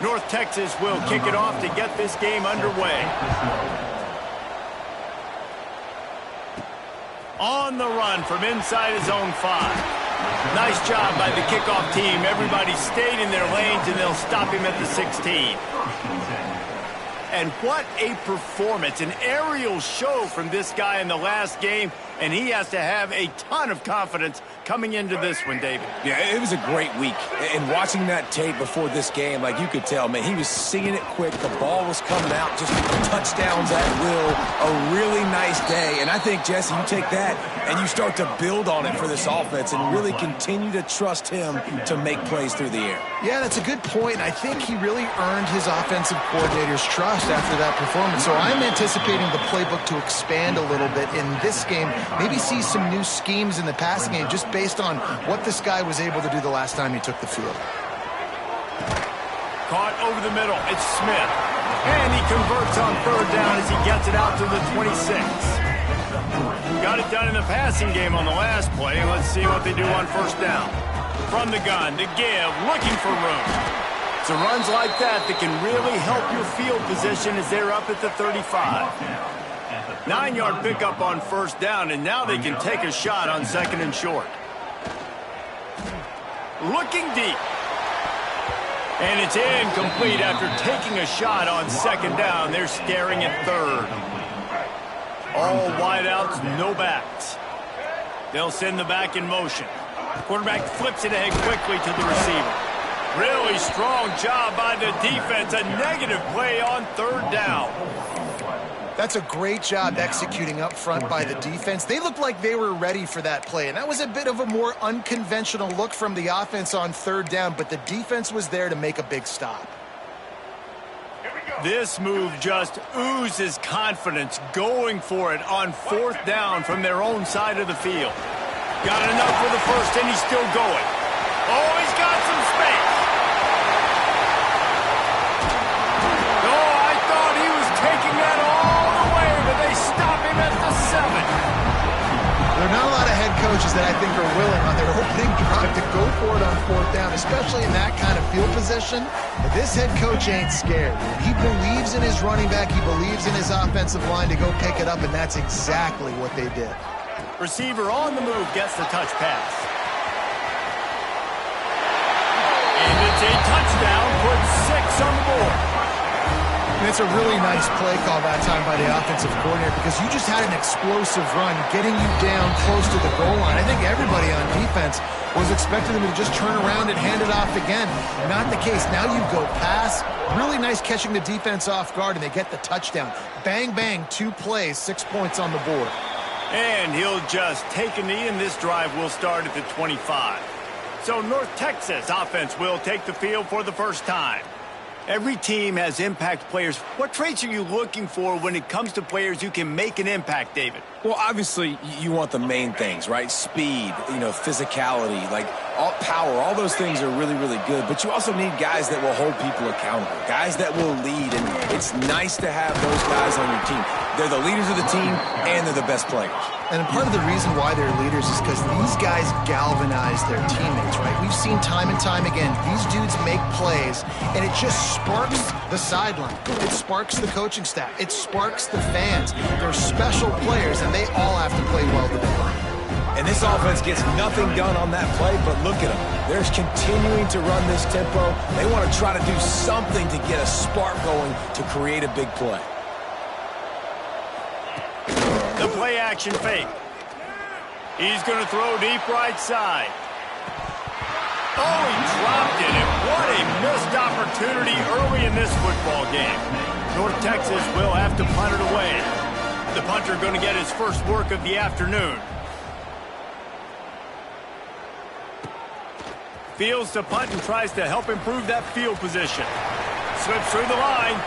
North Texas will kick it off to get this game underway. On the run from inside his own 5. Nice job by the kickoff team. Everybody stayed in their lanes, and they'll stop him at the 16. And what a performance, an aerial show from this guy in the last game, and he has to have a ton of confidence coming into this one, David. Yeah, it was a great week. And watching that tape before this game, like you could tell, man, he was seeing it quick. The ball was coming out, just touchdowns at will. A really nice day. And I think, Jesse, you take that and you start to build on it for this offense and really continue to trust him to make plays through the air. Yeah, that's a good point. I think he really earned his offensive coordinator's trust after that performance. So I'm anticipating the playbook to expand a little bit in this game. Maybe see some new schemes in the passing game just based on what this guy was able to do the last time he took the field. Caught over the middle. It's Smith. And he converts on 3rd down as he gets it out to the 26. Got it done in the passing game on the last play. Let's see what they do on 1st down. From the gun, to give, looking for room. So runs like that can really help your field position as they're up at the 35. 9-yard pickup on 1st down, and now they can take a shot on 2nd and short. Looking deep. And it's incomplete after taking a shot on 2nd down. They're staring at 3rd. All wideouts, no backs. They'll send the back in motion. Quarterback flips it ahead quickly to the receiver. Really strong job by the defense. A negative play on 3rd down. That's a great job executing up front by the defense. They looked like they were ready for that play, and that was a bit of a more unconventional look from the offense on 3rd down, but the defense was there to make a big stop. This move just oozes confidence, going for it on 4th down from their own side of the field. Got enough for the first, and he's still going. Oh, he's got some space. Oh, I thought he was taking that all the way, but they stop him at the 7. There are not a lot of head coaches that I think are willing on their opening drive to go for it on 4th down, especially in that kind of field position. But this head coach ain't scared. He believes in his running back. He believes in his offensive line to go pick it up, and that's exactly what they did. Receiver on the move gets the touch pass. And it's a touchdown, puts 6 on the board. And it's a really nice play call that time by the offensive coordinator because you just had an explosive run getting you down close to the goal line. I think everybody on defense was expecting them to just turn around and hand it off again. Not the case. Now you go pass. Really nice catching the defense off guard, and they get the touchdown. Bang, bang, 2 plays, 6 points on the board. And he'll just take a knee, and this drive will start at the 25. So North Texas offense will take the field for the first time. Every team has impact players. What traits are you looking for when it comes to players who can make an impact, David? Well, obviously, you want the main things, right? Speed, physicality, like all power. All those things are really, really good. But you also need guys that will hold people accountable, guys that will lead. And it's nice to have those guys on your team. They're the leaders of the team, and they're the best players. And part of the reason why they're leaders is because these guys galvanize their teammates, right? We've seen time and time again, these dudes make plays, and it just sparks the sideline. It sparks the coaching staff. It sparks the fans. They're special players, and they all have to play well together. And this offense gets nothing done on that play, but look at them. They're continuing to run this tempo. They want to try to do something to get a spark going to create a big play. The play action fake. He's going to throw deep right side. Oh, he dropped it, and what a missed opportunity early in this football game. North Texas will have to punt it away. The punter going to get his first work of the afternoon. Fields to punt and tries to help improve that field position. Slips through the line.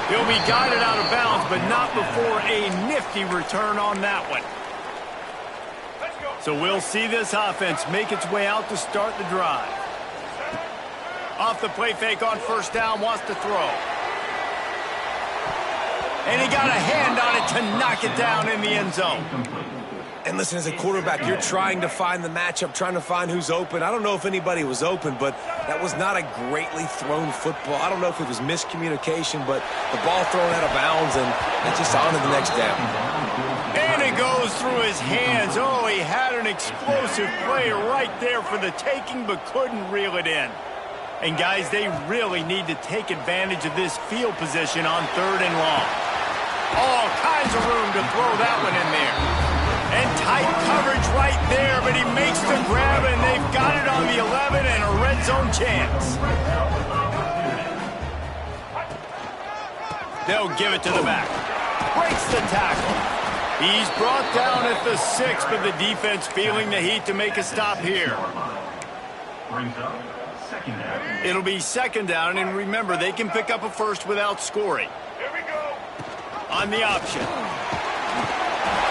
He'll be guided out of bounds, but not before a nifty return on that one. So we'll see this offense make its way out to start the drive. Off the play fake on 1st down, wants to throw. And he got a hand on it to knock it down in the end zone. And And listen, as a quarterback, you're trying to find the matchup, trying to find who's open. I don't know if anybody was open, but that was not a greatly thrown football. I don't know if it was miscommunication, but the ball thrown out of bounds, and it's just on to the next down. And it goes through his hands. Oh, he had an explosive play right there for the taking, but couldn't reel it in. And, guys, they really need to take advantage of this field position on 3rd and long. All kinds of room to throw that one in there. And tight coverage right there, but he makes the grab, and they've got it on the 11 and a red zone chance. They'll give it to the back. Breaks the tackle. He's brought down at the 6, but the defense feeling the heat to make a stop here. It'll be 2nd down, and remember, they can pick up a first without scoring. Here we go. On the option.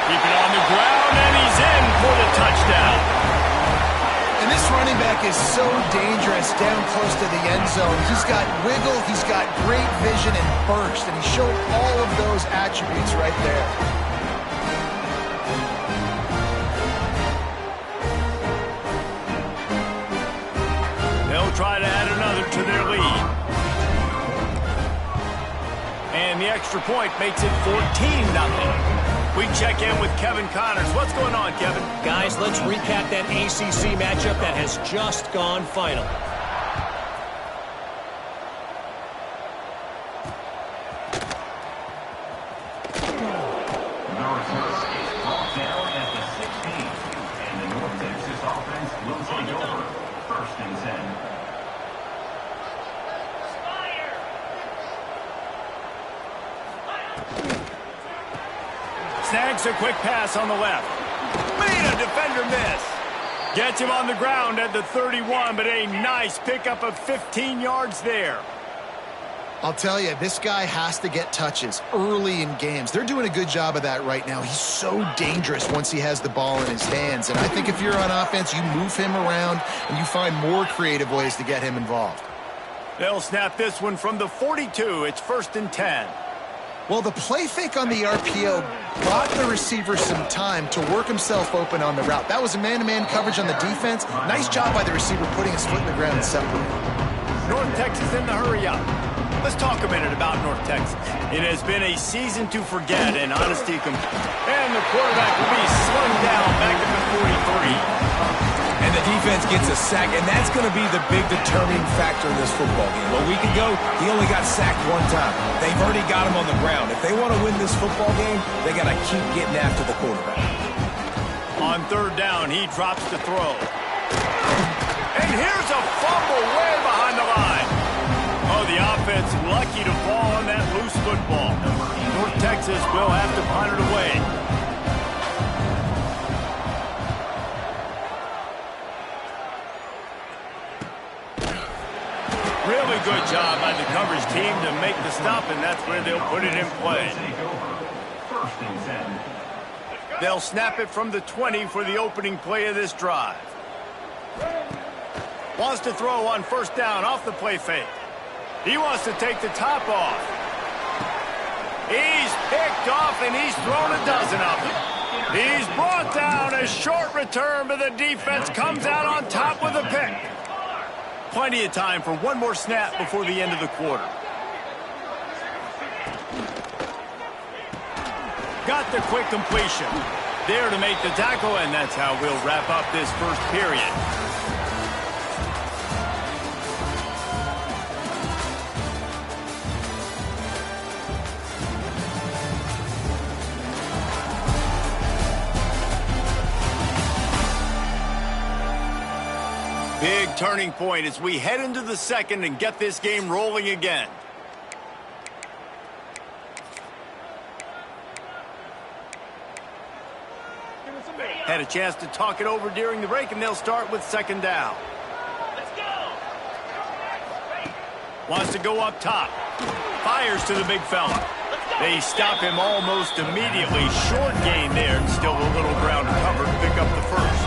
Keep it on the ground, and he's in for the touchdown. And this running back is so dangerous down close to the end zone. He's got wiggle, he's got great vision and burst, and he showed all of those attributes right there. They'll try to add another to their lead. And the extra point makes it 14-0. We check in with Kevin Connors. What's going on, Kevin? Guys, let's recap that ACC matchup that has just gone final. Snags a quick pass on the left. Made a defender miss. Gets him on the ground at the 31, but a nice pickup of 15 yards there. I'll tell you, this guy has to get touches early in games. They're doing a good job of that right now. He's so dangerous once he has the ball in his hands. And I think if you're on offense, you move him around and you find more creative ways to get him involved. They'll snap this one from the 42. It's 1st and 10. Well, the play fake on the RPO bought the receiver some time to work himself open on the route. That was a man-to-man coverage on the defense. Nice job by the receiver putting his foot in the ground and separating. North Texas in the hurry up. Let's talk a minute about North Texas. It has been a season to forget, and honesty and the quarterback will be slung down back at the 43. And the defense gets a sack, and that's going to be the big determining factor in this football game. A week ago, he only got sacked 1 time. They've already got him on the ground. If they want to win this football game, they got to keep getting after the quarterback. On 3rd down, he drops the throw. And here's a fumble way behind the line. Oh, the offense lucky to fall on that loose football. North Texas will have to punt it away. Really good job by the coverage team to make the stop, and that's where they'll put it in play. They'll snap it from the 20 for the opening play of this drive. Wants to throw on 1st down off the play fake. He wants to take the top off. He's picked off, and he's thrown a dozen of them. He's brought down a short return, but the defense comes out on top with a pick. Plenty of time for one more snap before the end of the quarter. Got the quick completion. There to make the tackle, and that's how we'll wrap up this 1st period. Big turning point as we head into the 2nd and get this game rolling again. Had a chance to talk it over during the break, and they'll start with 2nd down. Let's go. Wants to go up top. Fires to the big fella. They stop him almost immediately. Short gain there, and still a little ground to cover to pick up the first.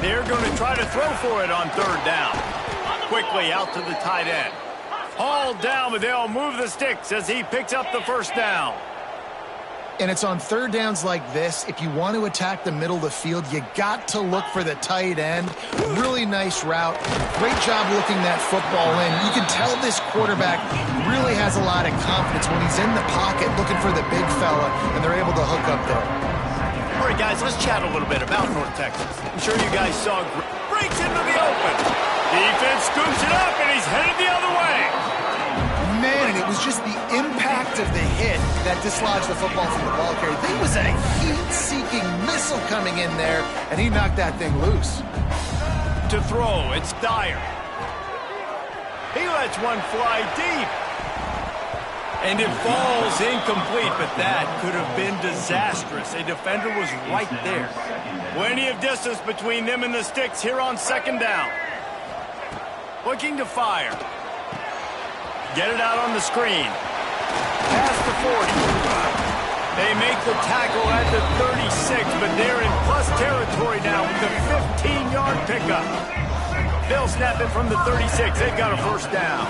They're going to try to throw for it on 3rd down. Quickly out to the tight end. Hauled down, but they'll move the sticks as he picks up the first down. And it's on third downs like this. If you want to attack the middle of the field, you got to look for the tight end. Really nice route. Great job looking that football in. You can tell this quarterback really has a lot of confidence when he's in the pocket looking for the big fella, and they're able to hook up there. All right, guys, let's chat a little bit about North Texas. I'm sure you guys saw breaks into the open. Defense scoops it up, and he's headed the other way. Man, and it was just the impact of the hit that dislodged the football from the ball carrier. There was a heat-seeking missile coming in there, and he knocked that thing loose. To throw, it's Dyer. He lets one fly deep. And it falls incomplete, but that could have been disastrous. A defender was right there. Plenty of distance between them and the sticks here on second down. Looking to fire. Get it out on the screen. Past the 40. They make the tackle at the 36, but they're in plus territory now with the 15-yard pickup. They'll snap it from the 36. They've got a first down.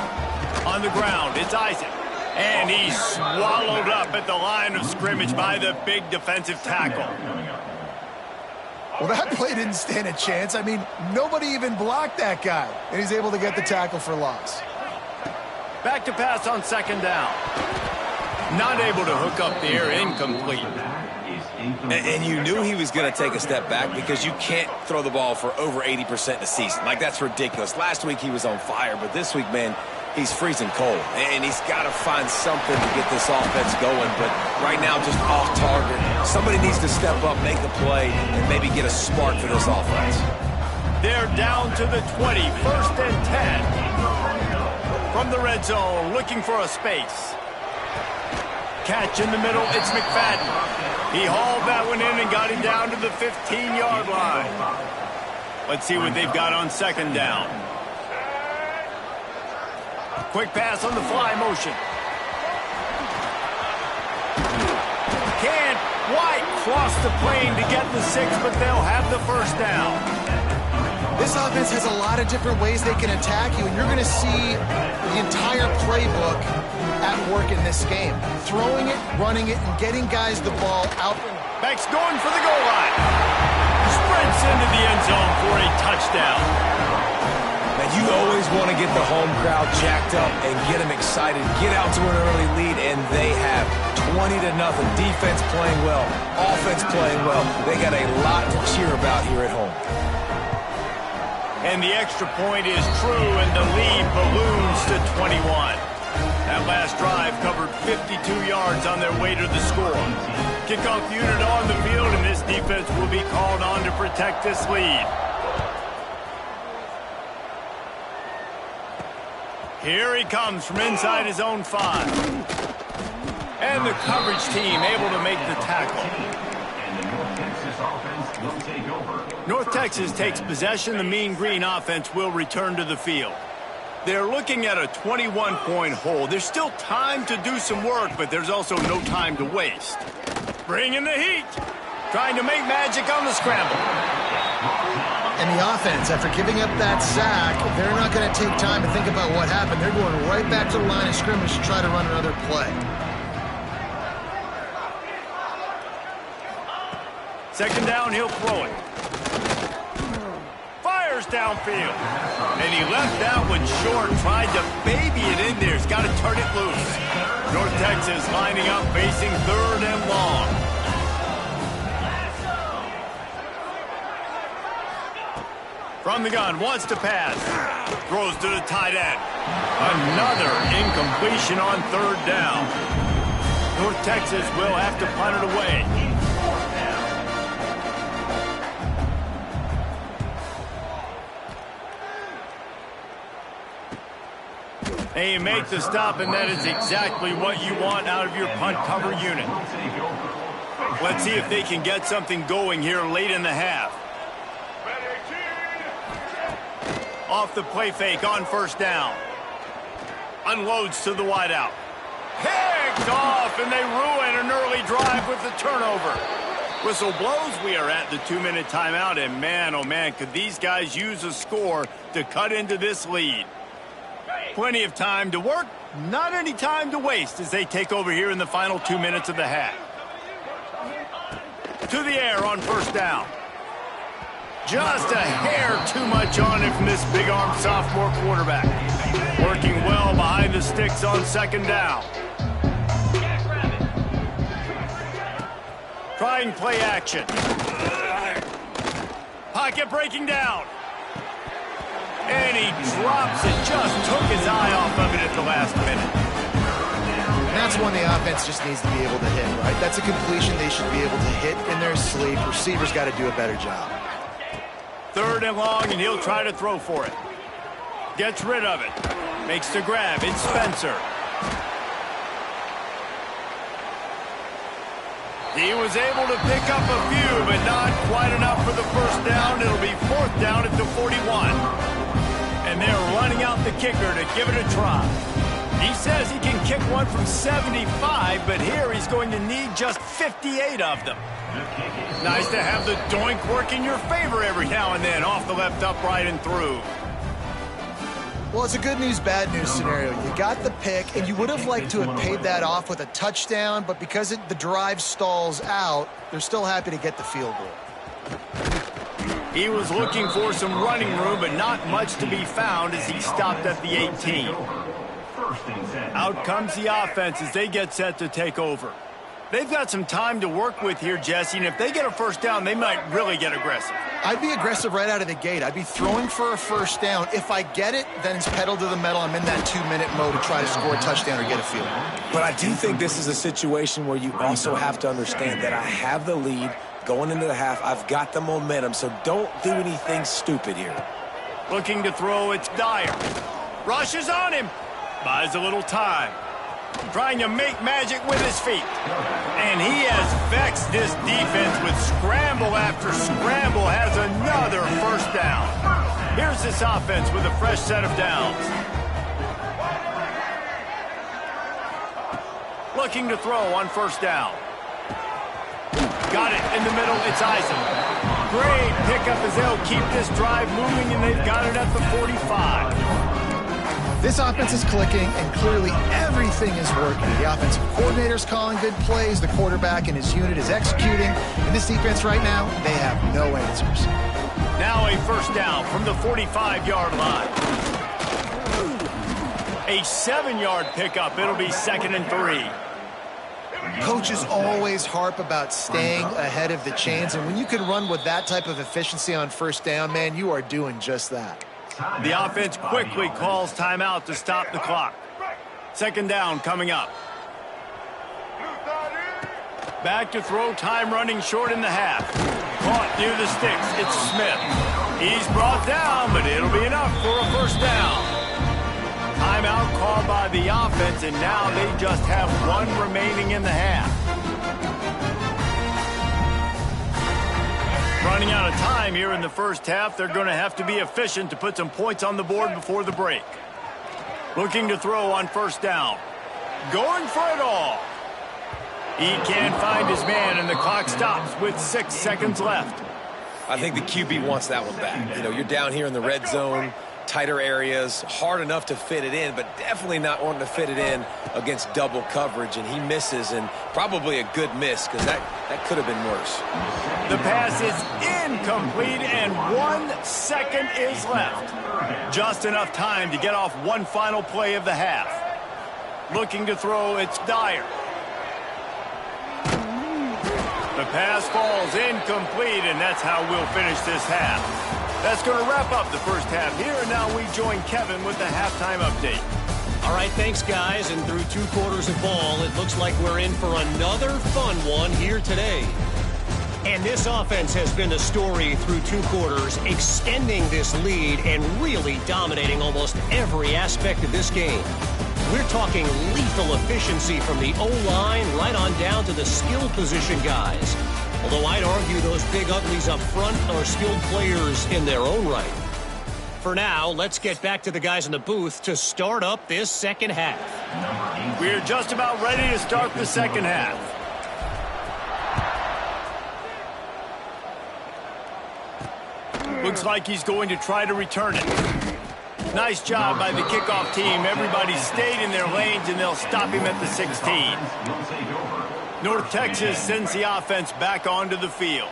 On the ground, it's Isaac. And he's swallowed up at the line of scrimmage by the big defensive tackle. Well, that play didn't stand a chance. I mean, nobody even blocked that guy, and he's able to get the tackle for loss. Back to pass on second down. Not able to hook up there, incomplete. And you knew he was going to take a step back because you can't throw the ball for over 80% in a season. Like, that's ridiculous. Last week he was on fire, but this week, man, he's freezing cold. And he's got to find something to get this offense going. But right now, just off target. Somebody needs to step up, make the play, and maybe get a spark for this offense. They're down to the 20, first and 10. From the red zone, looking for a space. Catch in the middle, it's McFadden. He hauled that one in and got him down to the 15-yard line. Let's see what they've got on second down. Quick pass on the fly motion. Can't quite cross the plane to get the 6, but they'll have the first down. This offense has a lot of different ways they can attack you, and you're going to see the entire playbook at work in this game. Throwing it, running it, and getting guys the ball out. Beck's going for the goal line. Sprints into the end zone for a touchdown. Now, you always want to get the home crowd jacked up and get them excited, get out to an early lead, and they have 20-0. Defense playing well, offense playing well. They got a lot to cheer about here at home. And the extra point is true, and the lead balloons to 21. That last drive covered 52 yards on their way to the score. Kickoff unit on the field, and this defense will be called on to protect this lead. Here he comes from inside his own 5. And the coverage team able to make the tackle. North Texas takes possession. The Mean Green offense will return to the field. They're looking at a 21-point hole. There's still time to do some work, but there's also no time to waste. Bringing the heat. Trying to make magic on the scramble. And the offense, after giving up that sack, they're not going to take time to think about what happened. They're going right back to the line of scrimmage to try to run another play. Second down, he'll throw it. Fires downfield. And he left that one short, tried to baby it in there. He's got to turn it loose. North Texas lining up, facing third and long. From the gun, wants to pass. Throws to the tight end. Another incompletion on third down. North Texas will have to punt it away. And you make the stop, and that is exactly what you want out of your punt cover unit. Let's see if they can get something going here late in the half. Off the play fake on first down. Unloads to the wideout. Picked off, and they ruin an early drive with the turnover. Whistle blows. We are at the 2-minute timeout, and man, oh man, could these guys use a score to cut into this lead. Plenty of time to work, not any time to waste as they take over here in the final 2 minutes of the half. To the air on first down. Just a hair too much on it from this big-armed sophomore quarterback. Working well behind the sticks on second down. Trying play action. Pocket breaking down. And he drops it. Just took his eye off of it at the last minute. And that's one the offense just needs to be able to hit, right? That's a completion they should be able to hit in their sleep. Receivers got to do a better job. Third and long, and he'll try to throw for it. Gets rid of it. Makes the grab. It's Spencer. He was able to pick up a few, but not quite enough for the first down. It'll be fourth down at the 41. And they're running out the kicker to give it a try. He says he can kick one from 75, but here he's going to need just 58 of them. Nice to have the doink work in your favor every now and then, off the left upright and through. Well, it's a good news, bad news scenario. You got the pick, and you would have liked to have paid that off with a touchdown, but because the drive stalls out, they're still happy to get the field goal. He was looking for some running room, but not much to be found as he stopped at the 18. Out comes the offense as they get set to take over. They've got some time to work with here, Jesse, and if they get a first down, they might really get aggressive. I'd be aggressive right out of the gate. I'd be throwing for a first down. If I get it, then it's pedal to the metal. I'm in that 2-minute mode to try to score a touchdown or get a field goal. But I do think this is a situation where you also have to understand that I have the lead going into the half. I've got the momentum, so don't do anything stupid here. Looking to throw, it's Dyer. Rushes on him. Buys a little time. Trying to make magic with his feet. And he has vexed this defense with scramble after scramble. Has another first down. Here's this offense with a fresh set of downs. Looking to throw on first down. Got it in the middle. It's Isaac. Great pickup as they'll keep this drive moving, and they've got it at the 45. This offense is clicking, and clearly everything is working. The offensive coordinator's calling good plays. The quarterback and his unit is executing. And this defense right now, they have no answers. Now a first down from the 45-yard line. A 7-yard pickup. It'll be 2nd and 3. Coaches always harp about staying ahead of the chains, and when you can run with that type of efficiency on first down, man, you are doing just that. The offense quickly calls timeout to stop the clock. 2nd down coming up. Back to throw, time running short in the half. Caught near the sticks. It's Smith. He's brought down, but it'll be enough for a first down. Timeout called by the offense, and now they just have one remaining in the half. Running out of time here in the first half. They're going to have to be efficient to put some points on the board before the break. Looking to throw on first down. Going for it all. He can't find his man, and the clock stops with 6 seconds left. I think the QB wants that one back. You know, you're down here in the red zone, tighter areas, hard enough to fit it in, but definitely not wanting to fit it in against double coverage, and he misses, and probably a good miss because that could have been worse. The pass is incomplete, and 1 second is left. Just enough time to get off one final play of the half. Looking to throw, it's Dyer. The pass falls incomplete, and that's how we'll finish this half. That's going to wrap up the first half here, and now we join Kevin with the halftime update. All right, thanks, guys. And through 2 quarters of ball, it looks like we're in for another fun one here today. And this offense has been the story through 2 quarters, extending this lead and really dominating almost every aspect of this game. We're talking lethal efficiency from the O-line right on down to the skill position guys. Although I'd argue those big uglies up front are skilled players in their own right. For now, let's get back to the guys in the booth to start up this second half. We're just about ready to start the second half. Looks like he's going to try to return it. Nice job by the kickoff team. Everybody stayed in their lanes, and they'll stop him at the 16. North Texas sends the offense back onto the field.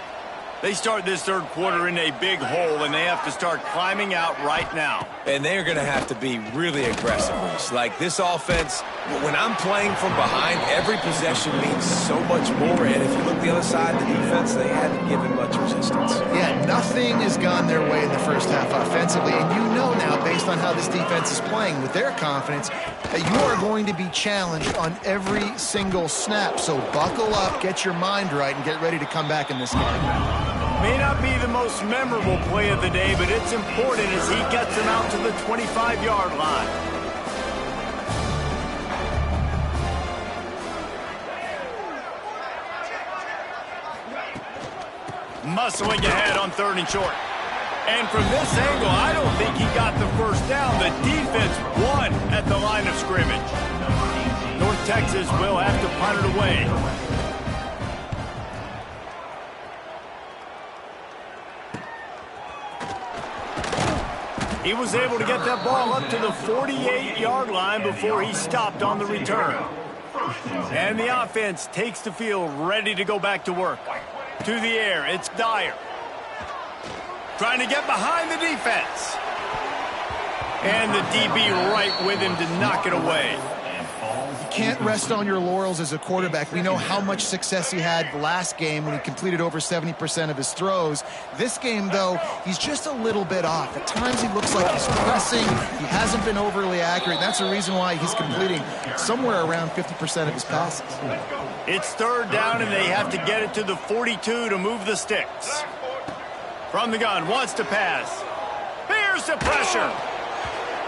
They start this third quarter in a big hole, and they have to start climbing out right now. And they're going to have to be really aggressive. Like this offense, when I'm playing from behind, every possession means so much more. And if you look the other side of the defense, they haven't given much resistance. Yeah, nothing has gone their way in the first half offensively. And you know now, based on how this defense is playing with their confidence, that you are going to be challenged on every single snap. So buckle up, get your mind right, and get ready to come back in this game. May not be the most memorable play of the day, but it's important as he gets them out to the 25-yard line. Muscling ahead on 3rd and short. And from this angle, I don't think he got the first down. The defense won at the line of scrimmage. North Texas will have to punt it away. He was able to get that ball up to the 48-yard line before he stopped on the return. And the offense takes the field ready to go back to work. To the air, it's Dyer. Trying to get behind the defense. And the DB right with him to knock it away. Can't rest on your laurels as a quarterback. We know how much success he had last game when he completed over 70% of his throws. This game, though, he's just a little bit off. At times he looks like he's pressing. He hasn't been overly accurate. That's the reason why he's completing somewhere around 50% of his passes. It's 3rd down, and they have to get it to the 42 to move the sticks. From the gun, wants to pass. Here's the pressure.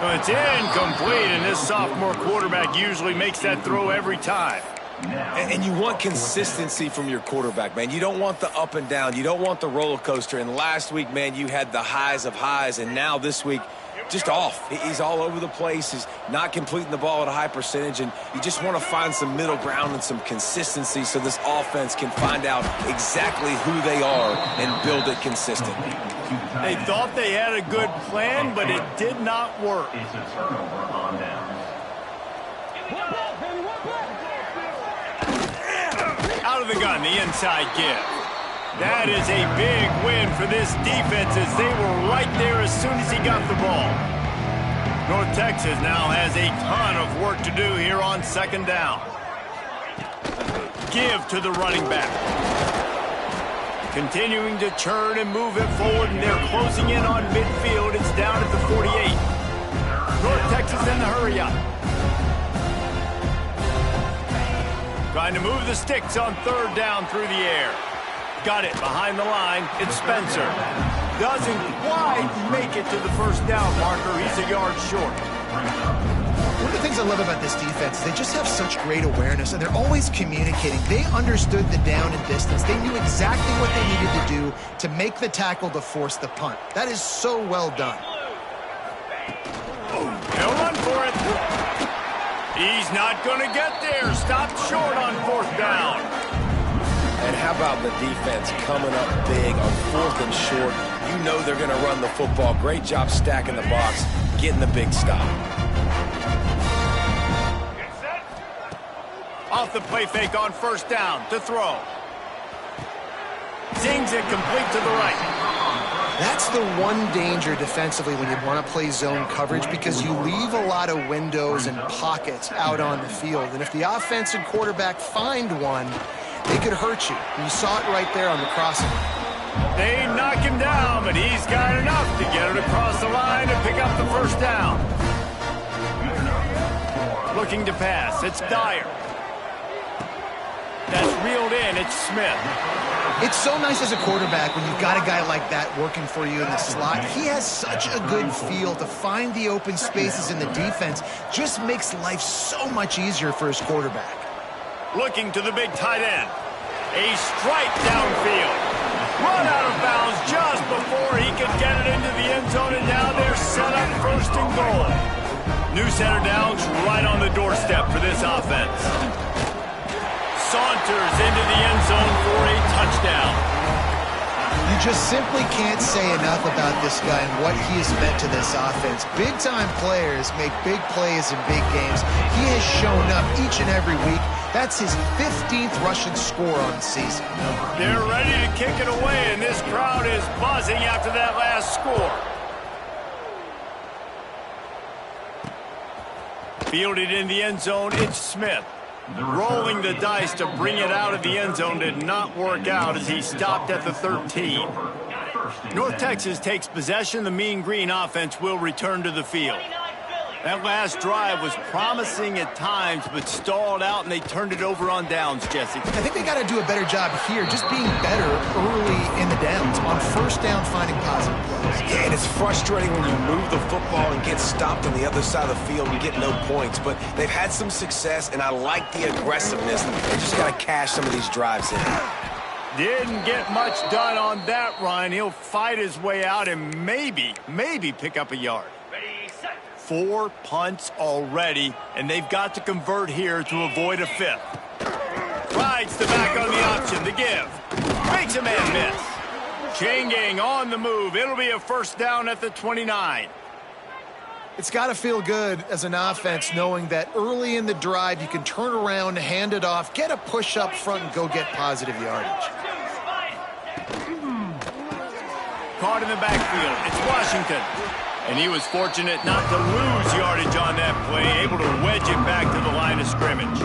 It's incomplete, and this sophomore quarterback usually makes that throw every time. And you want consistency from your quarterback, man. You don't want the up and down. You don't want the roller coaster. And last week, man, you had the highs of highs, and now this week, just off. He's all over the place. He's not completing the ball at a high percentage, and you just want to find some middle ground and some consistency so this offense can find out exactly who they are and build it consistently. They thought they had a good plan, but it did not work. Out of the gun, the inside give. That is a big win for this defense as they were right there as soon as he got the ball. North Texas now has a ton of work to do here on 2nd down. Give to the running back. Continuing to churn and move it forward, and they're closing in on midfield. It's down at the 48. North Texas in the hurry up. Trying to move the sticks on 3rd down through the air. Got it behind the line. It's Spencer. Doesn't quite make it to the 1st down marker. He's a yard short. One of the things I love about this defense is they just have such great awareness, and they're always communicating. They understood the down and distance. They knew exactly what they needed to do to make the tackle to force the punt. That is so well done. They'll run for it. He's not going to get there. Stopped short on 4th down. And how about the defense coming up big on 4th and short? You know they're going to run the football. Great job stacking the box, getting the big stop. Off the play fake on 1st down to throw. Zings it complete to the right. That's the one danger defensively when you want to play zone coverage, because you leave a lot of windows and pockets out on the field. And if the offensive quarterback find one, they could hurt you. And you saw it right there on the crossing. They knock him down, but he's got enough to get it across the line and pick up the 1st down. Looking to pass. It's Dyer. That's reeled in. It's Smith. It's so nice as a quarterback when you've got a guy like that working for you in the slot. He has such a good feel to find the open spaces in the defense. Just makes life so much easier for his quarterback. Looking to the big tight end. A strike downfield. Run out of bounds just before he could get it into the end zone, and now they're set up 1st and goal. New center downs right on the doorstep for this offense. Saunters into the end zone for a touchdown. You just simply can't say enough about this guy and what he has meant to this offense. Big-time players make big plays in big games. He has shown up each and every week. That's his 15th rushing score on the season. They're ready to kick it away, and this crowd is buzzing after that last score. Fielded in the end zone, it's Smith. Rolling the dice to bring it out of the end zone did not work out as he stopped at the 13. North Texas takes possession. The Mean Green offense will return to the field. That last drive was promising at times, but stalled out, and they turned it over on downs, Jesse. I think they got to do a better job here, just being better early in the downs, on first down, finding positive plays. Yeah, and it's frustrating when you move the football and get stopped on the other side of the field and get no points, but they've had some success, and I like the aggressiveness. They just got to cash some of these drives in. Didn't get much done on that run. He'll fight his way out and maybe pick up a yard. 4 punts already, and they've got to convert here to avoid a 5th. Rides the back on the option, the give. Makes a man miss. Chain gang on the move. It'll be a first down at the 29. It's got to feel good as an offense knowing that early in the drive you can turn around, hand it off, get a push up front, and go get positive yardage. Caught in the backfield. It's Washington. And he was fortunate not to lose yardage on that play, able to wedge it back to the line of scrimmage.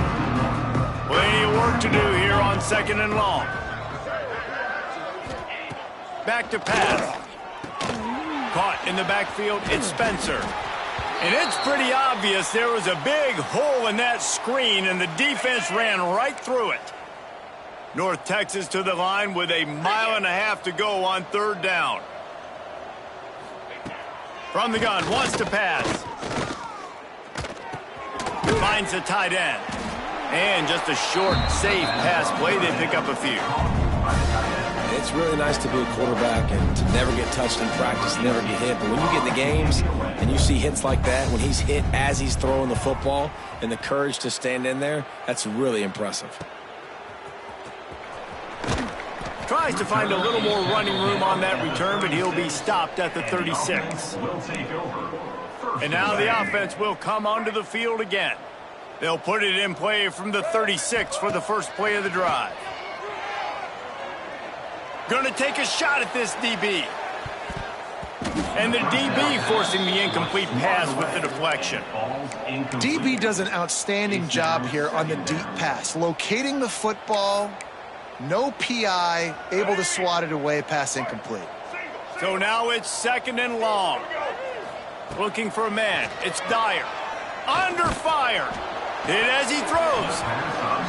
Plenty of work to do here on 2nd and long. Back to pass. Caught in the backfield, it's Spencer. And it's pretty obvious there was a big hole in that screen, and the defense ran right through it. North Texas to the line with 1.5 miles to go on 3rd down. From the gun, wants to pass. Finds a tight end. And just a short, safe pass play. They pick up a few. It's really nice to be a quarterback and to never get touched in practice, never get hit. But when you get in the games and you see hits like that, when he's hit as he's throwing the football and the courage to stand in there, that's really impressive. Tries to find a little more running room on that return, but he'll be stopped at the 36. And now the offense will come onto the field again. They'll put it in play from the 36 for the first play of the drive. Going to take a shot at this DB. And the DB forcing the incomplete pass with the deflection. DB does an outstanding job here on the deep pass, locating the football. No PI, able to swat it away, pass incomplete. So now it's 2nd and long. Looking for a man. It's Dyer. Under fire. Hit as he throws.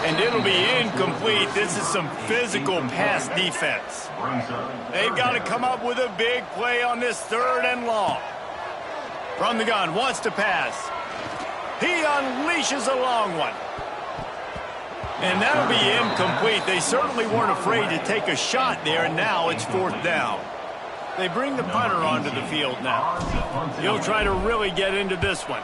And it'll be incomplete. This is some physical pass defense. They've got to come up with a big play on this 3rd and long. From the gun, wants to pass. He unleashes a long one. And that'll be incomplete. They certainly weren't afraid to take a shot there, and now it's 4th down. They bring the punter onto the field now. He'll try to really get into this one.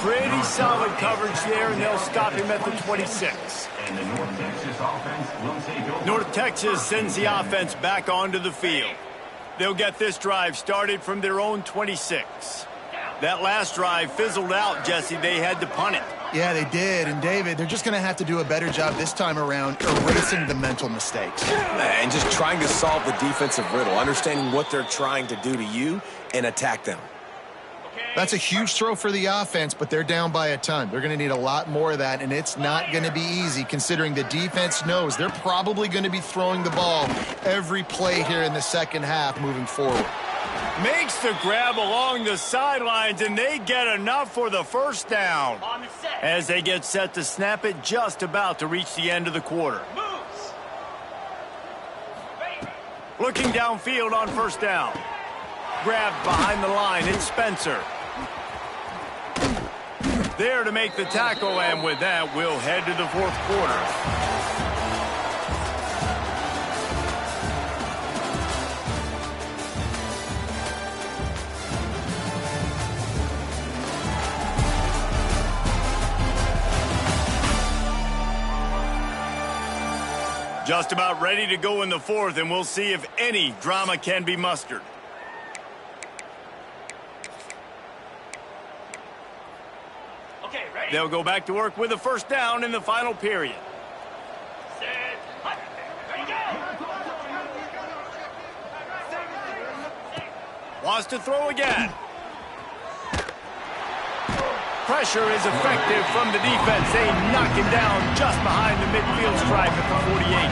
Pretty solid coverage there, and they'll stop him at the 26. North Texas sends the offense back onto the field. They'll get this drive started from their own 26. That last drive fizzled out, Jesse. They had to punt it. Yeah, they did. And, David, they're just going to have to do a better job this time around erasing the mental mistakes. And just trying to solve the defensive riddle, understanding what they're trying to do to you and attack them. That's a huge throw for the offense, but they're down by a ton. They're going to need a lot more of that, and it's not going to be easy considering the defense knows they're probably going to be throwing the ball every play here in the second half moving forward. Makes the grab along the sidelines, and they get enough for the first down. As they get set to snap it, just about to reach the end of the quarter. Looking downfield on first down. Grabbed behind the line, it's Spencer. There to make the tackle, and with that, we'll head to the 4th quarter. Just about ready to go in the fourth, and we'll see if any drama can be mustered. Okay, ready? They'll go back to work with a first down in the final period. Set. Ready, go! Wants to throw again. Pressure is effective from the defense. They knock him down just behind the midfield stripe at the 48.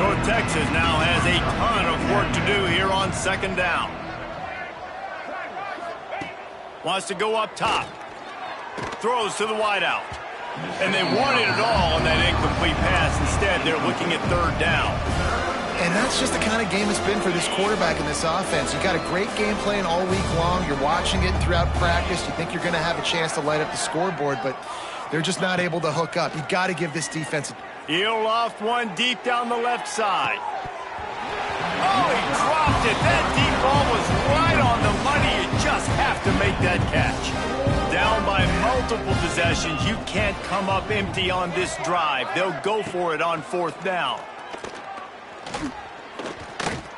North Texas now has a ton of work to do here on second down. Wants to go up top. Throws to the wideout. And they wanted it all on that incomplete pass. Instead, they're looking at third down. And that's just the kind of game it's been for this quarterback in this offense. You got a great game plan all week long. You're watching it throughout practice. You think you're going to have a chance to light up the scoreboard, but they're just not able to hook up. You got to give this defense. He'll loft one deep down the left side. Oh, he dropped it. That deep ball was right on the money. You just have to make that catch. Down by multiple possessions. You can't come up empty on this drive. They'll go for it on fourth down.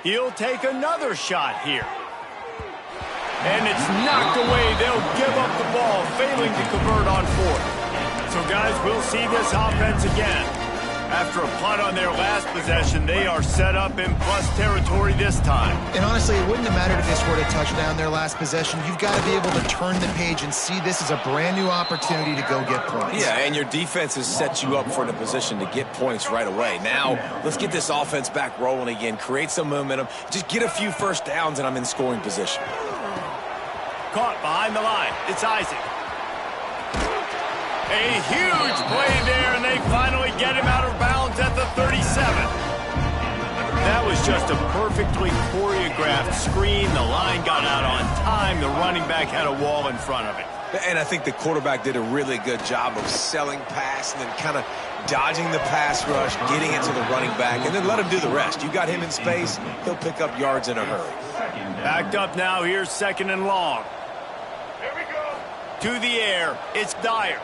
He'll take another shot here. And it's knocked away. They'll give up the ball, failing to convert on fourth. So, guys, we'll see this offense again. After a punt on their last possession, they are set up in plus territory this time. And honestly, it wouldn't have mattered if they scored a touchdown their last possession. You've got to be able to turn the page and see this as a brand new opportunity to go get points. Yeah, and your defense has set you up for the position to get points right away. Now, let's get this offense back rolling again, create some momentum, just get a few first downs, and I'm in scoring position. Caught behind the line. It's Isaac. A huge play there, and they finally get him out of bounds at the 37. That was just a perfectly choreographed screen. The line got out on time. The running back had a wall in front of it. And I think the quarterback did a really good job of selling pass and then kind of dodging the pass rush, getting it to the running back, and then let him do the rest. You got him in space, he'll pick up yards in a hurry. Backed up now. Here's second and long. Here we go. To the air. It's Dyer.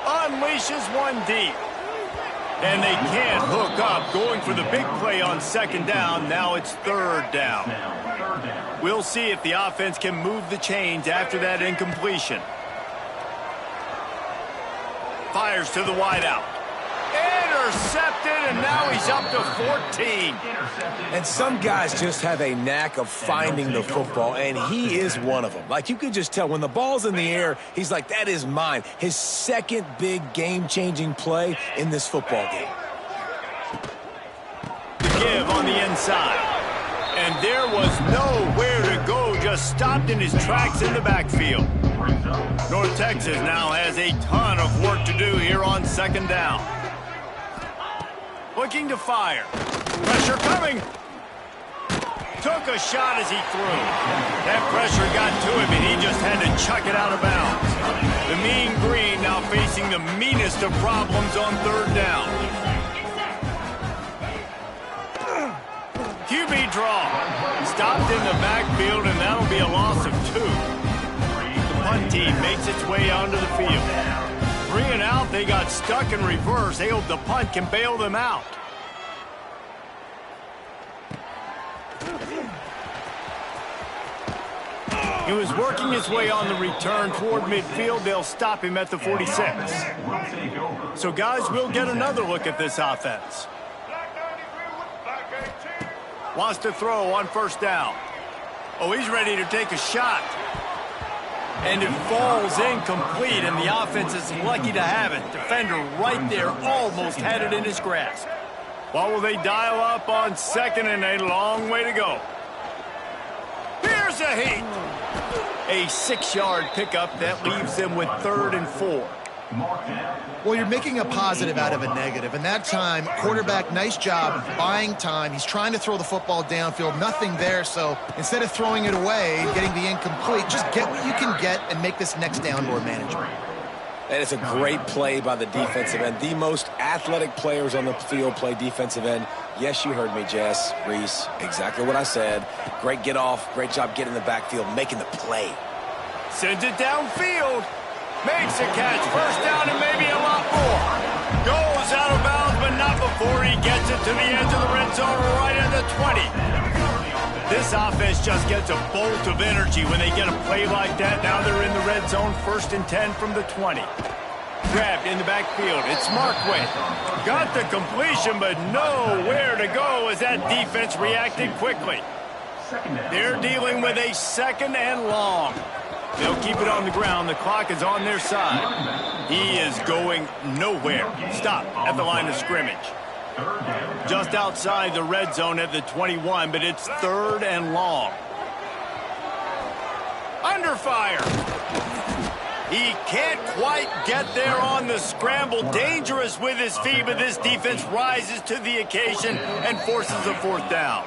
Unleashes one deep. And they can't hook up. Going for the big play on second down. Now it's third down. We'll see if the offense can move the chains after that incompletion. Fires to the wideout. Intercepted, and now he's up to 14. And some guys just have a knack of finding the football, and he is one of them. Like, you can just tell when the ball's in the air, he's like, that is mine. His second big game-changing play in this football game. The give on the inside. And there was nowhere to go, just stopped in his tracks in the backfield. North Texas now has a ton of work to do here on second down. Looking to fire. Pressure coming. Took a shot as he threw. That pressure got to him, and he just had to chuck it out of bounds. The Mean Green now facing the meanest of problems on third down. QB draw. Stopped in the backfield, and that'll be a loss of 2. The punt team makes its way onto the field. 3 and out, they got stuck in reverse. They hope the punt can bail them out. He was working his way on the return toward midfield. They'll stop him at the 46. So, guys, we'll get another look at this offense. Wants to throw on first down. Oh, he's ready to take a shot. And it falls incomplete, and the offense is lucky to have it. Defender right there almost had it in his grasp. What will they dial up on second, and a long way to go? Here's a heat. A 6-yard pickup that leaves them with 3rd and 4. Well, you're making a positive out of a negative. And that time, quarterback, nice job buying time. He's trying to throw the football downfield. Nothing there. So instead of throwing it away, getting the incomplete, just get what you can get and make this next down more manageable. And it's a great play by the defensive end. The most athletic players on the field play defensive end. Yes, you heard me, Jess, Reese. Exactly what I said. Great get off. Great job getting in the backfield, making the play. Sends it downfield. Makes a catch. First down and maybe a lot more. Goes out of bounds, but to the edge of the red zone right at the 20. This offense just gets a bolt of energy when they get a play like that. Now they're in the red zone, 1st and 10 from the 20. Grabbed in the backfield. It's Markway. Got the completion, but nowhere to go as that defense reacted quickly. They're dealing with a 2nd and long. They'll keep it on the ground. The clock is on their side. He is going nowhere. Stop at the line of scrimmage. Just outside the red zone at the 21, but it's 3rd and long. Under fire. He can't quite get there on the scramble. Dangerous with his feet, but this defense rises to the occasion and forces a 4th down.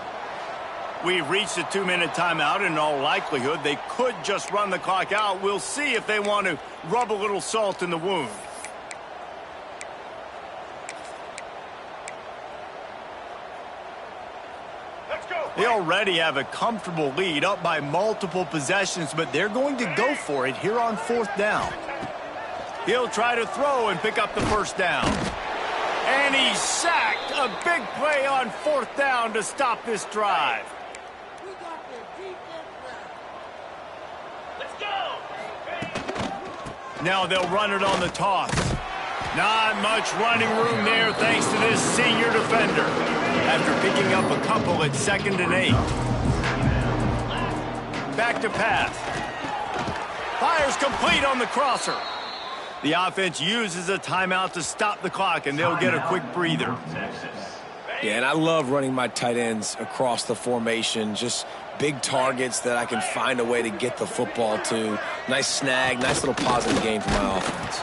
We've reached a 2-minute timeout. In all likelihood, they could just run the clock out. We'll see if they want to rub a little salt in the wound. They already have a comfortable lead, up by multiple possessions, but they're going to go for it here on 4th down. He'll try to throw and pick up the 1st down. And he's sacked. A big play on 4th down to stop this drive. Let's go. Now they'll run it on the toss. Not much running room there thanks to this senior defender. After picking up a couple at 2nd and 8. Back to pass. Fires complete on the crosser. The offense uses a timeout to stop the clock, and they'll get a quick breather. Yeah, and I love running my tight ends across the formation. Just big targets that I can find a way to get the football to. Nice snag, nice little positive game for my offense.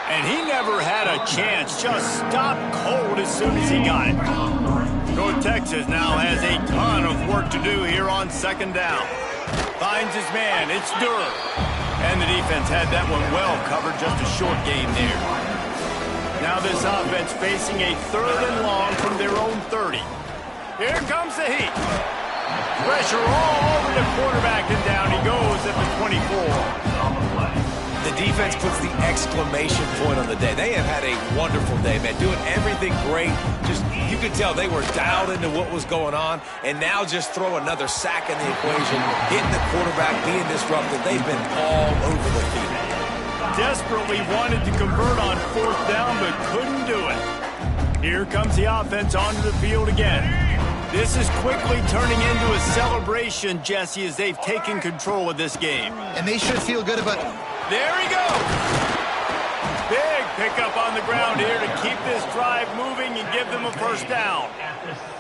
And he never had a chance. Just stopped cold as soon as he got it. North Texas now has a ton of work to do here on 2nd down. Finds his man. It's Durr. And the defense had that one well covered. Just a short game there. Now this offense facing a 3rd and long from their own 30. Here comes the heat. Pressure all over the quarterback, and down he goes at the 24. The defense puts the exclamation point on the day. They have had a wonderful day, man. Doing everything great. Just, you could tell they were dialed into what was going on. And now just throw another sack in the equation, hitting the quarterback, being disruptive. They've been all over the field. Desperately wanted to convert on 4th down, but couldn't do it. Here comes the offense onto the field again. This is quickly turning into a celebration, Jesse, as they've taken control of this game. And they should feel good about it. There he goes. Big pickup on the ground here to keep this drive moving and give them a 1st down.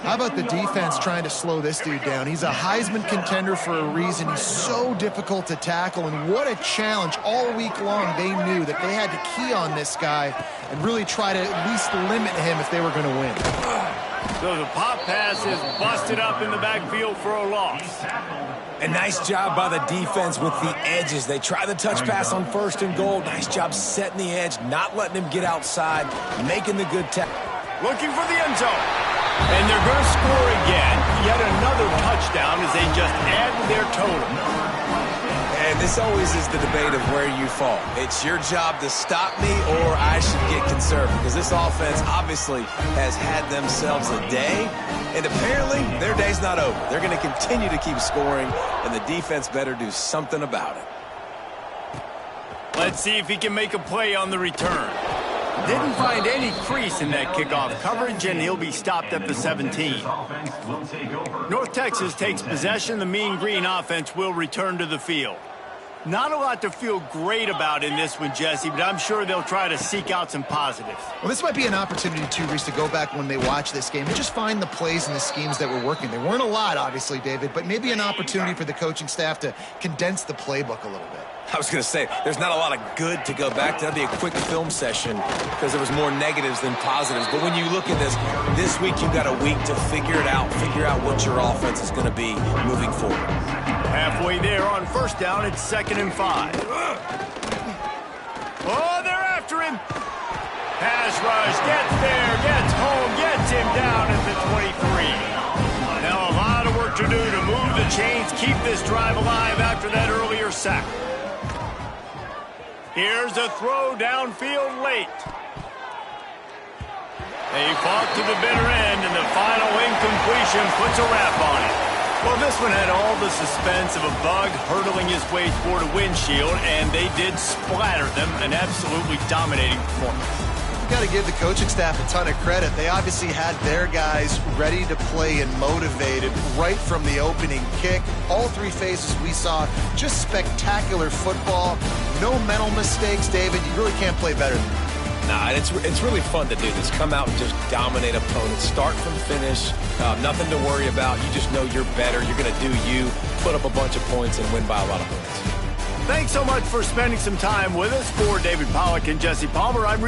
How about the defense trying to slow this dude down? He's a Heisman contender for a reason. He's so difficult to tackle, and what a challenge. All week long, they knew that they had to key on this guy and really try to at least limit him if they were going to win. So the pop pass is busted up in the backfield for a loss. A nice job by the defense with the edges. They try the touch pass on 1st and goal. Nice job setting the edge, not letting him get outside, making the good tackle. Looking for the end zone. And they're going to score again. Yet another touchdown as they just add to their total. And this always is the debate of where you fall. It's your job to stop me, or I should get conservative, because this offense obviously has had themselves a day, and apparently their day's not over. They're going to continue to keep scoring, and the defense better do something about it. Let's see if he can make a play on the return. Didn't find any crease in that kickoff coverage, and he'll be stopped at the 17. North Texas takes possession. The Mean Green offense will return to the field. Not a lot to feel great about in this one, Jesse, but I'm sure they'll try to seek out some positives. Well, this might be an opportunity, too, Reese, to go back when they watch this game and just find the plays and the schemes that were working. There weren't a lot, obviously, David, but maybe an opportunity for the coaching staff to condense the playbook a little bit. I was going to say, there's not a lot of good to go back to. That'd be a quick film session because there was more negatives than positives. But when you look at this week you've got a week to figure it out, figure out what your offense is going to be moving forward. Halfway there on 1st down, it's 2nd and 5. Oh, they're after him. Pass rush, gets there, gets home, gets him down at the 23. Now a lot of work to do to move the chains, keep this drive alive after that earlier sack. Here's a throw downfield late. He fought to the bitter end, and the final incompletion puts a wrap on it. Well, this one had all the suspense of a bug hurtling his way toward a windshield, and they did splatter them, an absolutely dominating performance. Got to give the coaching staff a ton of credit. They obviously had their guys ready to play and motivated right from the opening kick. All three phases we saw, just spectacular football. No mental mistakes, David. You really can't play better than that. Nah, it's really fun to do this. Come out and just dominate opponents. Start from finish. Nothing to worry about. You just know you're better. You're going to do you, put up a bunch of points, and win by a lot of points. Thanks so much for spending some time with us. For David Pollack and Jesse Palmer, I'm